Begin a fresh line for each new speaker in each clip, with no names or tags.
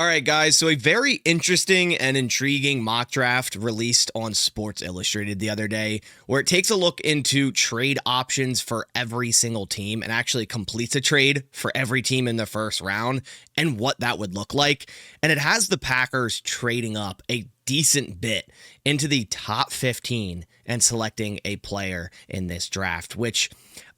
All right, guys. So a very interesting and intriguing mock draft released on Sports Illustrated the other day, where it takes a look into trade options for every single team and actually completes a trade for every team in the first round and what that would look like. And it has the Packers trading up a decent bit into the top 15 and selecting a player in this draft, which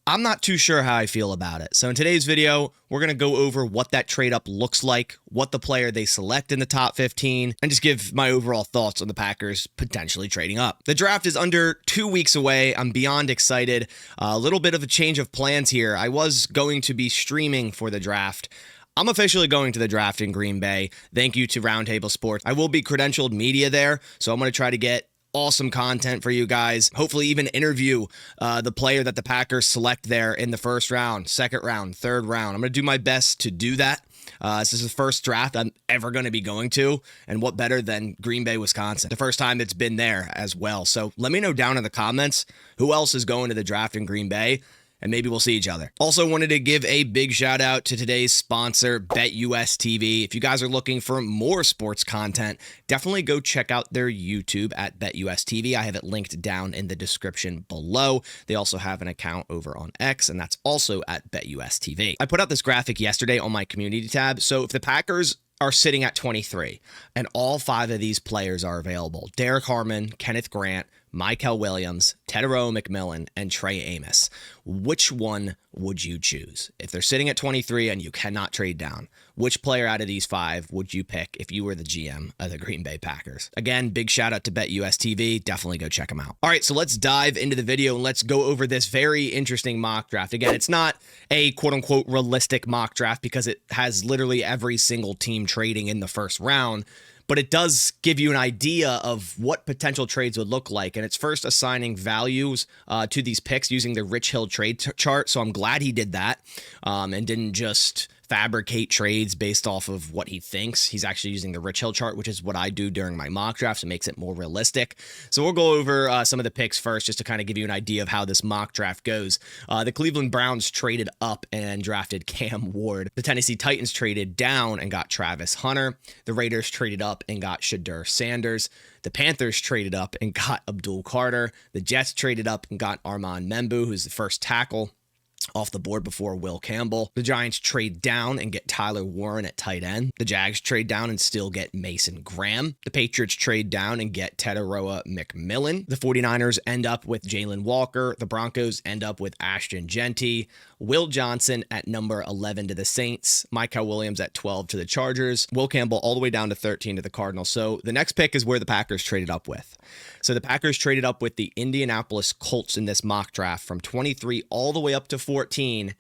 I'm not too sure how I feel about it. So in today's video, we're going to go over what that trade up looks like, what the player they select in the top 15, and just give my overall thoughts on the Packers potentially trading up. The draft is under 2 weeks away. I'm beyond excited. A little bit of a change of plans here. I was going to be streaming for the draft. I'm officially going to the draft in Green Bay. Thank you to Roundtable Sports. I will be credentialed media there, so I'm going to try to get awesome content for you guys. Hopefully even interview the player that the Packers select there in the first round, second round, third round. I'm going to do my best to do that. This is the first draft I'm ever going to be going to, and what better than Green Bay, Wisconsin? The first time it's been there as well. So let me know down in the comments who else is going to the draft in Green Bay, and maybe we'll see each other. Also wanted to give a big shout out to today's sponsor, BetUsTV. If you guys are looking for more sports content, definitely go check out their YouTube at BetUsTV. I have it linked down in the description below. They also have an account over on X, and that's also at BetUsTV. I put out this graphic yesterday on my community tab. So if the Packers are sitting at 23 and all 5 of these players are available, Derek Harmon, Kenneth Grant, Mykel Williams, Tedero McMillan, and Trey Amos, which one would you choose? If they're sitting at 23 and you cannot trade down, which player out of these 5 would you pick if you were the GM of the Green Bay Packers? Again, big shout out to BetUsTV. Definitely go check them out. All right, so let's dive into the video and let's go over this very interesting mock draft. Again, it's not a quote unquote realistic mock draft because it has literally every single team trading in the first round, but it does give you an idea of what potential trades would look like. And it's first assigning values to these picks using the Rich Hill trade chart. So I'm glad he did that and didn't just fabricate trades based off of what he thinks. He's actually using the Rich Hill chart, which is what I do during my mock drafts. It makes it more realistic. So we'll go over some of the picks first, just to kind of give you an idea of how this mock draft goes. The Cleveland Browns traded up and drafted Cam Ward. The Tennessee Titans traded down and got Travis Hunter. The Raiders traded up and got Shedeur Sanders. The Panthers traded up and got Abdul Carter. The Jets traded up and got Armand Membu, who's the first tackle off the board before Will Campbell. The Giants trade down and get Tyler Warren at tight end. The Jags trade down and still get Mason Graham. The Patriots trade down and get Tedero McMillan. The 49ers end up with Jalen Walker. The Broncos end up with Ashton Genty. Will Johnson at number 11 to the Saints. Mykel Williams at 12 to the Chargers. Will Campbell all the way down to 13 to the Cardinals. So the next pick is where the Packers traded up with. So the Packers traded up with the Indianapolis Colts in this mock draft from 23 all the way up to 14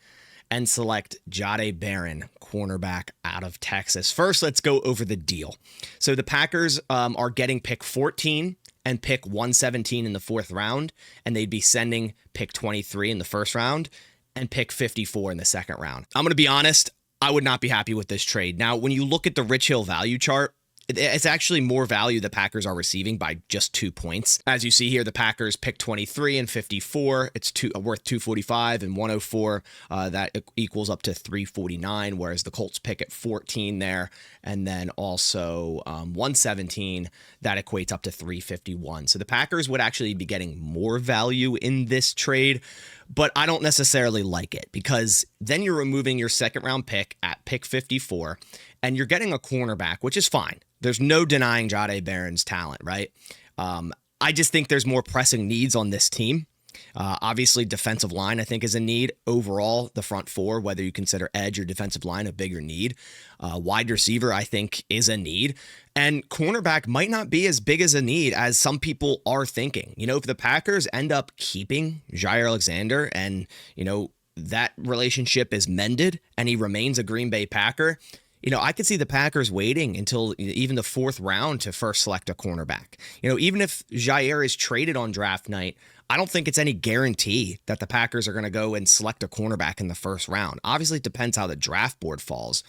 and select Jahdae Barron, cornerback out of Texas. First, let's go over the deal. So the Packers are getting pick 14 and pick 117 in the 4th round, and they'd be sending pick 23 in the 1st round and pick 54 in the 2nd round. I'm going to be honest, I would not be happy with this trade. Now, when you look at the Rich Hill value chart, it's actually more value the Packers are receiving by just 2 points. As you see here, the Packers pick 23 and 54. It's worth 245 and 104. That equals up to 349, whereas the Colts pick at 14 there. And then also 117, that equates up to 351. So the Packers would actually be getting more value in this trade, but I don't necessarily like it because then you're removing your 2nd round pick at pick 54 and you're getting a cornerback, which is fine. There's no denying Jahdae Barron's talent, right? I just think there's more pressing needs on this team. Obviously, defensive line, I think, is a need. Overall, the front 4, whether you consider edge or defensive line, a bigger need. Wide receiver, I think, is a need. And cornerback might not be as big as a need as some people are thinking. You know, if the Packers end up keeping Jair Alexander and, you know, that relationship is mended and he remains a Green Bay Packer, you know, I could see the Packers waiting until even the 4th round to first select a cornerback. You know, even if Jair is traded on draft night, I don't think it's any guarantee that the Packers are going to go and select a cornerback in the 1st round. Obviously, it depends how the draft board falls.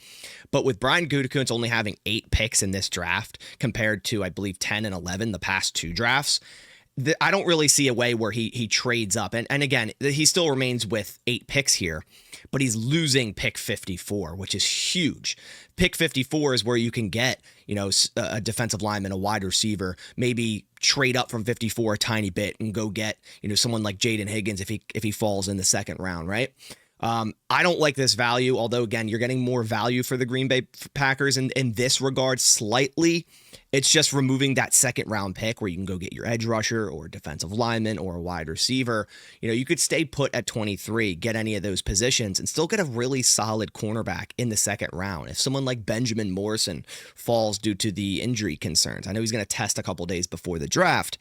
But with Brian Gutekunst only having 8 picks in this draft compared to, I believe, 10 and 11 the past 2 drafts, I don't really see a way where he trades up. And again, he still remains with 8 picks here. but he's losing pick 54, which is huge. Pick 54 is where you can get, a defensive lineman, a wide receiver, maybe trade up from 54 a tiny bit and go get, someone like Jaden Higgins if he falls in the second round, right? I don't like this value, although, again, you're getting more value for the Green Bay Packers in this regard slightly. It's just removing that second round pick where you can go get your edge rusher or defensive lineman or a wide receiver. You could stay put at 23, get any of those positions, and still get a really solid cornerback in the second round. If someone like Benjamin Morrison falls due to the injury concerns, I know he's going to test a couple days before the draft.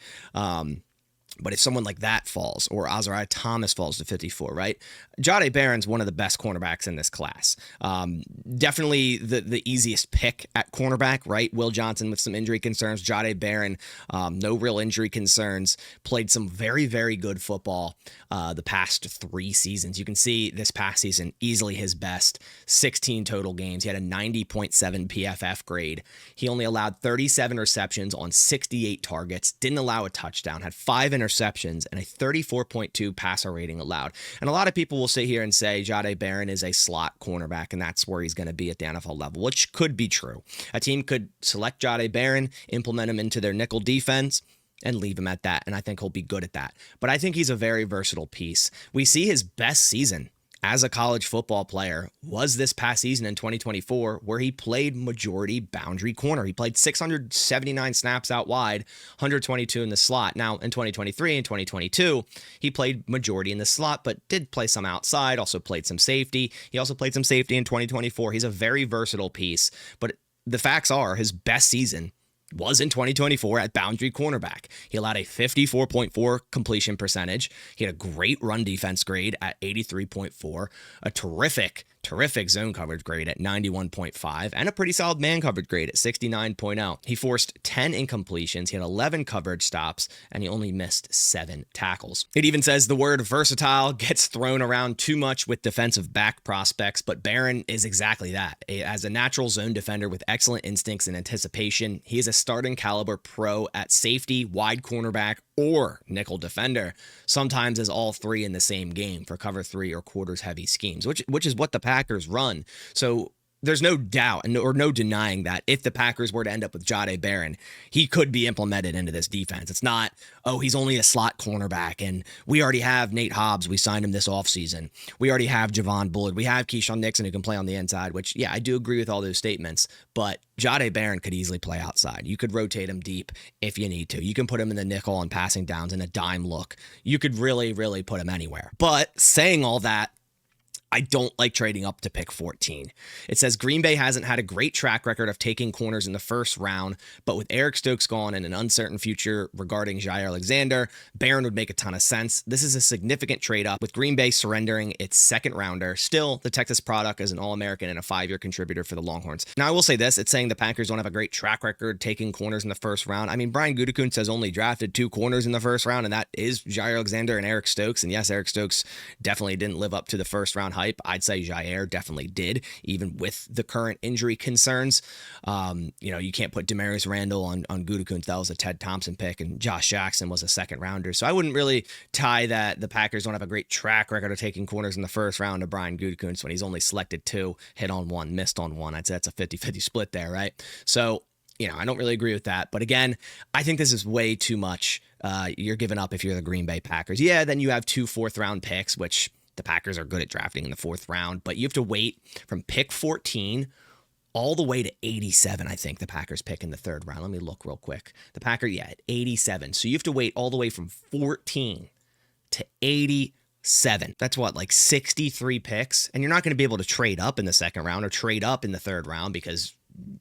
But if someone like that falls, or Azariah Thomas falls to 54, right? Jahdae Barron's one of the best cornerbacks in this class. Definitely the easiest pick at cornerback, right? Will Johnson with some injury concerns. Jahdae Barron, no real injury concerns. Played some very, very good football the past 3 seasons. You can see this past season, easily his best. 16 total games. He had a 90.7 PFF grade. He only allowed 37 receptions on 68 targets. Didn't allow a touchdown. Had 5 interceptions and a 34.2 passer rating allowed. And a lot of people will sit here and say Jahdae Barron is a slot cornerback and that's where he's going to be at the NFL level, which could be true. A team could select Jahdae Barron, implement him into their nickel defense, and leave him at that. And I think he'll be good at that. But I think he's a very versatile piece. We see his best season as a college football player was this past season in 2024, where he played majority boundary corner. He played 679 snaps out wide, 122 in the slot. Now, in 2023 and 2022, he played majority in the slot, but did play some outside, also played some safety. He also played some safety in 2024. He's a very versatile piece, but the facts are his best season was in 2024 at boundary cornerback. He allowed a 54.4 completion percentage. He had a great run defense grade at 83.4, a terrific zone coverage grade at 91.5, and a pretty solid man coverage grade at 69.0. He forced 10 incompletions, he had 11 coverage stops, and he only missed 7 tackles. It even says the word versatile gets thrown around too much with defensive back prospects, but Barron is exactly that. As a natural zone defender with excellent instincts and anticipation, he is a starting caliber pro at safety, wide cornerback, or nickel defender, sometimes as all three in the same game for cover 3 or quarters heavy schemes, which is what the Packers run. So there's no doubt or no denying that if the Packers were to end up with Jahdae Barron, he could be implemented into this defense. It's not, oh, he's only a slot cornerback and we already have Nate Hobbs. We signed him this offseason. We already have Javon Bullard. We have Keyshawn Nixon who can play on the inside, which, yeah, I do agree with all those statements, but Jahdae Barron could easily play outside. You could rotate him deep if you need to. You can put him in the nickel on passing downs in a dime look. You could really, really put him anywhere. But saying all that, I don't like trading up to pick 14. It says Green Bay hasn't had a great track record of taking corners in the first round, but with Eric Stokes gone and an uncertain future regarding Jair Alexander, Barron would make a ton of sense. This is a significant trade up with Green Bay surrendering its second rounder. Still, the Texas product is an All-American and a 5-year contributor for the Longhorns. Now, I will say this, it's saying the Packers don't have a great track record taking corners in the first round. I mean, Brian Gutekunst has only drafted 2 corners in the first round, and that is Jair Alexander and Eric Stokes. And yes, Eric Stokes definitely didn't live up to the first round hype. I'd say Jair definitely did, even with the current injury concerns. You can't put Demarius Randall on Gutekunst. That was a Ted Thompson pick, and Josh Jackson was a second rounder. So I wouldn't really tie that the Packers don't have a great track record of taking corners in the first round to Brian Gutekunst when he's only selected 2, hit on 1, missed on 1. I'd say that's a 50-50 split there, right? So, I don't really agree with that. But again, I think this is way too much. You're giving up if you're the Green Bay Packers. Yeah, then you have 2 4th-round picks, which the Packers are good at drafting in the 4th round, but you have to wait from pick 14 all the way to 87, I think the Packers pick in the 3rd round. Let me look real quick. The Packers, at 87. So you have to wait all the way from 14 to 87. That's like 63 picks, and you're not going to be able to trade up in the 2nd round or trade up in the 3rd round because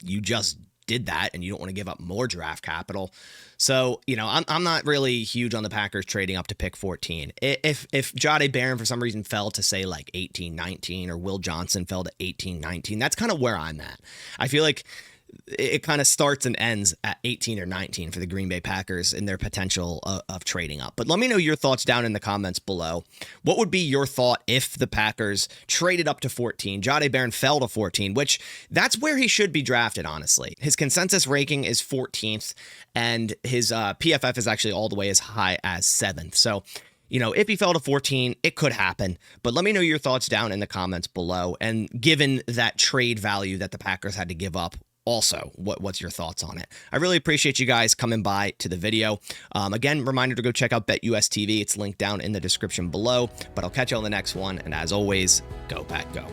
you just did that and you don't want to give up more draft capital. So, I'm not really huge on the Packers trading up to pick 14. If Jahdae Barron for some reason fell to say like 18, 19, or Will Johnson fell to 18, 19, that's kind of where I'm at. I feel like it kind of starts and ends at 18 or 19 for the Green Bay Packers in their potential of trading up. But let me know your thoughts down in the comments below. What would be your thought if the Packers traded up to 14? Jahdae Barron fell to 14, which that's where he should be drafted, honestly. His consensus ranking is 14th, and his PFF is actually all the way as high as 7th. So if he fell to 14, it could happen. But let me know your thoughts down in the comments below. And given that trade value that the Packers had to give up, also, what's your thoughts on it? I really appreciate you guys coming by to the video. Again, reminder to go check out BetUsTV. It's linked down in the description below. But I'll catch you on the next one. And as always, go Pack, go.